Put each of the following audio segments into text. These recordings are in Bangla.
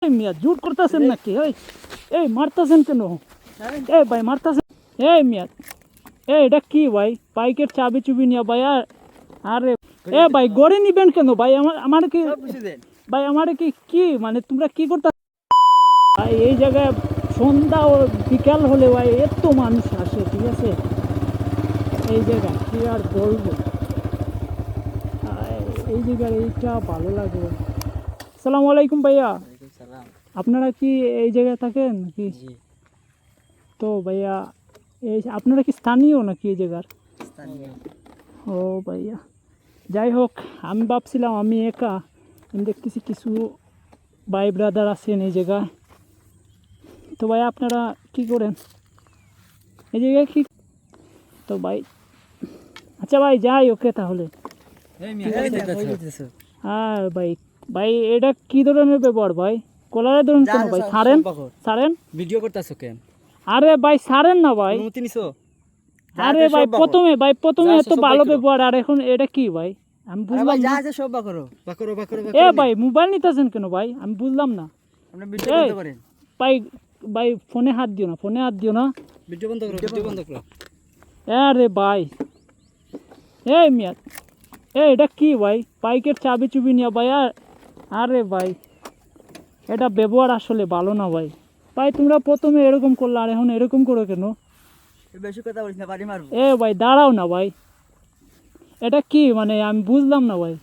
মিয়া জুট করতেছেন নাকি? এই মারতেছেন কেন? এই ভাই মারতেছেন? এই মিয়া এটা কি ভাই? বাইকের চাবি চুবি নিয়ে ভাই। আরে এ ভাই গড়ে নিবেন কেন ভাই? আমার কি ভাই, আমার কি কি মানে তোমরা কি করতে ভাই? এই জায়গায় সন্ধ্যা ও বিকাল হলে ভাই এত মানুষ আসে, ঠিক আছে? এই জায়গায় কি আর বলবো, এই জায়গায় এইটা ভালো লাগে। আসসালামু আলাইকুম ভাইয়া, আপনারা কি এই জায়গায় থাকেন নাকি? তো ভাইয়া এই আপনারা কি স্থানীয় নাকি এই জায়গার? ও ভাইয়া, যাই হোক, আমি ভাবছিলাম আমি একা, আমি দেখতেছি কিছু ভাই ব্রাদার আছেন এই জায়গায়। তো ভাই আপনারা কি করেন এই জায়গায় কি? তো ভাই আচ্ছা ভাই যাই, ওকে তাহলে। হ্যাঁ ভাই, ভাই এটা কি ধরনের ব্যবহার ভাই? কলারে ধরুন কেন ভাই? ছাড়েন ছাড়েন। ভিডিও করতেছো কেন? আরে ভাই ছাড়েন না ভাই। অনুমতি নিছো? আরে ভাই প্রথমে এত ভালো ব্যবহার, আর এখন এটা কি ভাই? আমি বুঝলাম না। যা আছে সব বাকরো বাকরো বাকরো। এ ভাই মোবাইল নিতেছেন কেন ভাই? আমি বুঝলাম না। আপনি ভিডিও বন্ধ করেন ভাই। ভাই ফোনে হাত দিও না, ফোনে হাত দিও না। ভিডিও বন্ধ করো, ভিডিও বন্ধ করো। আরে ভাই এই মিয়া এটা কি ভাই? বাইকের চাবি চুবি নিয়ে ভাই। আরে ভাই এটা ব্যবহার আসলে ভালো না ভাই। ভাই তোমরা প্রথমে এরকম করলে আর এখন এরকম করো কেন? বেশি কথা বলিস না, বাড়ি মারবো। এ ভাই দাঁড়াও না ভাই, এটা কি মানে আমি বুঝলাম না ভাই।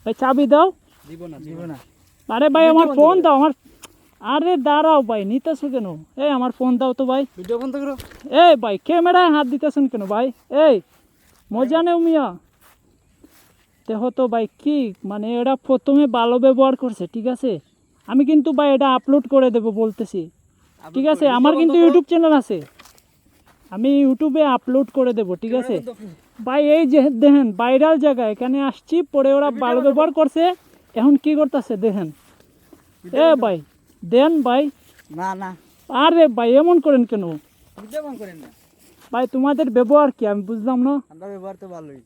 ভাই চাবি দাও। দিব না। আরে ভাই আমার ফোন দাও আমার। আরে দাঁড়াও ভাই, নিতেছো কেন? এই আমার ফোন দাও তো ভাই। ভিডিও বন্ধ করো। এই ভাই ক্যামেরায় হাত দিতেছেন কেন ভাই? এই মজা নেও মিয়া। দেখো তো ভাই কি মানে এটা প্রথমে ভালো ব্যবহার করছে, ঠিক আছে? আমি কিন্তু ভাই এটা আপলোড করে দেবো বলতেছি, ঠিক আছে? আমার কিন্তু ইউটিউব চ্যানেল আছে, আমি ইউটিউবে আপলোড করে দেব, ঠিক আছে ভাই? এই যে দেখেন ভাইরাল জায়গা, এখানে আসছি পরে ওরা ভালো ব্যবহার করছে, এখন কি করতেছে দেখেন। এ ভাই দেন ভাই। না আরে ভাই এমন করেন কেন ভিডিও বন্ধ করেন না ভাই? তোমাদের ব্যবহার কি আমি বুঝলাম না আমরা ব্যবহার তো ভালোই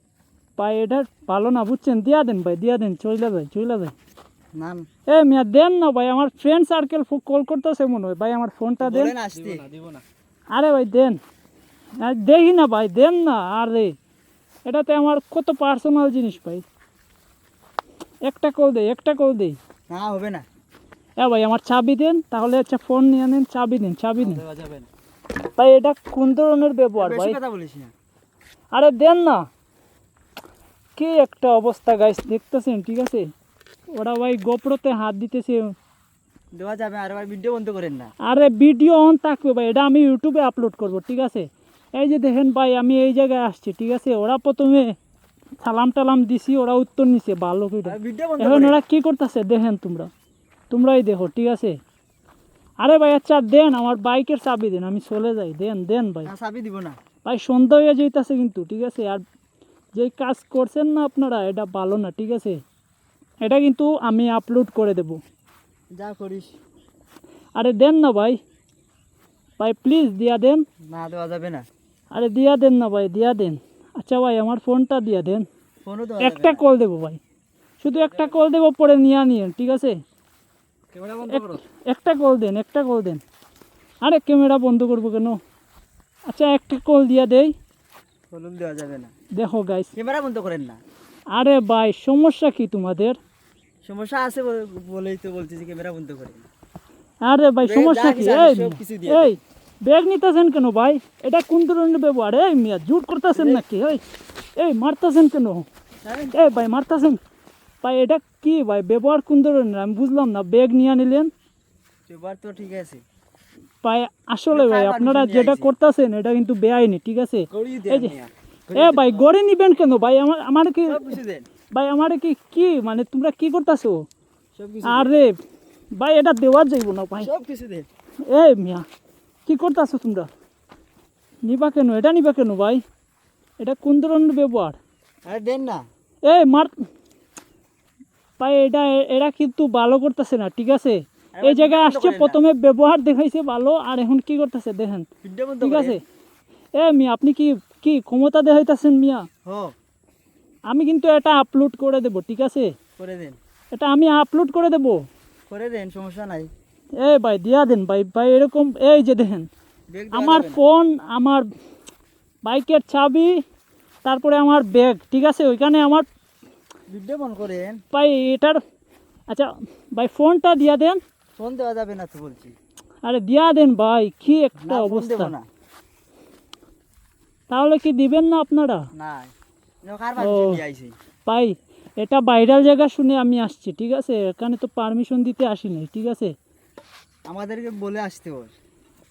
ভাই। এটা ভালো না বুঝছেন, দিয়া দেন ভাই, দিয়া দেন। চলে যায় না। এ মিয়া দেন না ভাই, আমার ফ্রেন্ড সার্কেল কল করতেছে মনে হয় ভাই, আমার ফোনটা দেন। দিব না। আরে ভাই দেন, আর দেখি না ভাই, দেন না। আরে এটাতে আমার কত পার্সোনাল জিনিস ভাই। একটা কল দে। না হবে না। এ ভাই আমার চাবি দেন তাহলে। আচ্ছা ফোন নিয়ে নেন, চাবি দেন দেওয়া যাবে না ভাই। এটা কোন ধরনের ব্যবহার ভাই? বেশি কথা বলিস না। আরে দেন না। কি একটা অবস্থা গাইস, দেখতেছেন, ঠিক আছে? ওরা ভাই গোপ্রোতে হাত দিতেছে। দেওয়া যাবে, আর ভাই ভিডিও বন্ধ করেন না। আরে ভিডিও অন থাকবে ভাই, এটা আমি ইউটিউবে আপলোড করব, ঠিক আছে? এই যে দেখেন ভাই আমি এই জায়গায় আসছি, ঠিক আছে? ওরা প্রথমে সালাম টালাম দিছি, ওরা উত্তর নিছে ভালো করে। ভিডিও বন্ধ এখন ওরা কি করতেছে দেখেন, তোমরাই দেখো, ঠিক আছে? আরে ভাই আচ্ছা দেন, আমার বাইকের চাবি দেন, আমি চলে যাই। দেন ভাই। চাবি দিব না ভাই সন্ধ্যা হয়ে যাইতেছে কিন্তু, ঠিক আছে? আর যে কাজ করছেন না আপনারা, এটা ভালো না, ঠিক আছে? এটা কিন্তু আমি আপলোড করে দেব। যা করিস। আরে দেন না ভাই, ভাই প্লিজ দিয়া দেন। না দেওয়া যাবে না। আরে দিয়া দেন না ভাই, দিয়া দেন। আচ্ছা ভাই আমার ফোনটা দিয়া দেন। ফোনও দেওয়া একটা কল দেবো ভাই, শুধু একটা কল দেবো, পরে নিয়েন, ঠিক আছে? ক্যামেরা বন্ধ করো। একটা কল দেন। আরে ক্যামেরা বন্ধ করবো কেন? আচ্ছা একটা কল দিয়া দেই। ফোন দেওয়া যাবে না। দেখো গাইস, ক্যামেরা বন্ধ করেন না। আরে ভাই সমস্যা কি তোমাদের? সমস্যা আছে বলেই তো বলতেছি ক্যামেরা বন্ধ করেন। আরে ভাই সমস্যা কি? এই এই ব্যাগ নিতেছেন কেন ভাই? এটা কোন ধরনের ব্যবহার? এই মিয়া জুট করতেছেন নাকি? এই মারতেছেন কেন? এই ভাই মারতেছেন ভাই? এটা কি ভাই ব্যবহার কোন ধরনের আমি বুঝলাম না। ব্যাগ নিয়ে নিলেন ব্যবহার তো ঠিক আছে ভাই। আসলে ভাই আপনারা যেটা করতেছেন এটা কিন্তু বেআইনি, ঠিক আছে? এই যে এ ভাই গড়ে নিবেন কেন ভাই? আমার কি ভাই, আমার কি মানে তোমরা কি করতেছো? আরে ভাই এটা দেওয়া যাইব না ভাই। এই মিয়া কি করতেছো তোমরা? নিবা কেন? এটা নিবা কেন ভাই? এটা কোন ধরনের ব্যবহার? আরে দেন না। এই মার ভাই, এরা কিন্তু ভালো করতেছে না, ঠিক আছে? এই জায়গায় আসছে, প্রথমে ব্যবহার দেখাইছে ভালো, আর এখন কি করতেছে দেখেন, ঠিক আছে? এ মিয়া আপনি কি ক্ষমতা দেখাইতেছেন মিয়া? আমি কিন্তু এটা আপলোড করে দেব, ঠিক আছে? করে দেন। এটা আমি আপলোড করে দেব। করে দেন, সমস্যা নাই। এই ভাই দিয়া দেন ভাই, ভাই এরকম এই যে দেখেন ব্যাগ দেওয়া আমার যাবে না। ফোন, আমার বাইকের চাবি, তারপরে আমার ব্যাগ, ঠিক আছে, ওইখানে আমার বিজ্ঞাপন করেন, ভাই এটার, আচ্ছা ভাই ফোনটা দিয়া দেন। ফোন দেওয়া যাবে না তো বলছি। আরে দিয়া দেন ভাই, কি একটা না, ফোন অবস্থা। দেবো না। তাহলে কি দিবেন না আপনারা? না, কার পারমিশন দিয়ে আইছি? ভাই এটা ভাইরাল জায়গা শুনে আমি আসছি, ঠিক আছে, এখানে তো পারমিশন দিতে আসি নাই, ঠিক আছে আমাদেরকে বলে আসতে হবে।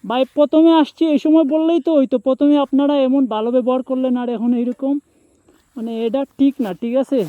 ভাই। প্রথমে আসছি এই সময় বললেই তো হইতো, প্রথমে আপনারা এমন ভালো ব্যবহার করলেন আর এখন এইরকম, মানে এটা ঠিক না, ঠিক আছে।